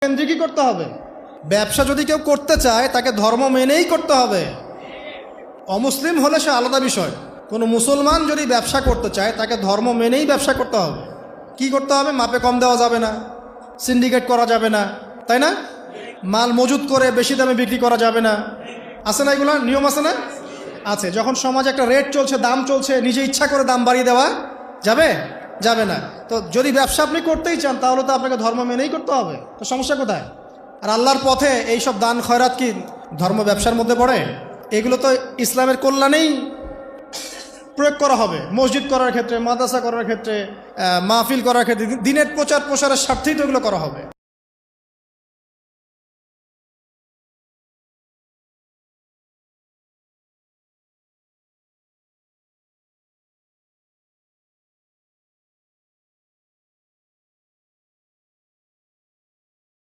কেন্দ্রিকই করতে হবে। ব্যবসা যদি কেউ করতে চায় তাকে ধর্ম মেনেই করতে হবে। অমুসলিম হলে সে আলাদা বিষয়। কোনো মুসলমান যদি ব্যবসা করতে চায় তাকে ধর্ম মেনেই ব্যবসা করতে হবে। কি করতে হবে? মাপে কম দেওয়া যাবে না, সিন্ডিকেট করা যাবে না, তাই না? মাল মজুত করে বেশি দামে বিক্রি করা যাবে না। আছে না এগুলো নিয়ম? আছে না? আছে। যখন সমাজে একটা রেট চলছে, দাম চলছে, নিজে ইচ্ছা করে দাম বাড়িয়ে দেওয়া যাবে? যাবে না। তো যদি ব্যবসা আপনি করতেই চান তাহলে তো আপনাকে ধর্ম মেনেই করতে হবে। তো সমস্যা কোথায়? আর আল্লাহর পথে এইসব দান খয়রাত কি ধর্ম ব্যবসার মধ্যে পড়ে? এগুলো তো ইসলামের কল্যাণেই প্রয়োগ করা হবে। মসজিদ করার ক্ষেত্রে, মাদ্রাসা করার ক্ষেত্রে, মাহফিল করার ক্ষেত্রে, দিনের প্রচার প্রসারের স্বার্থেই তো এগুলো করা হবে।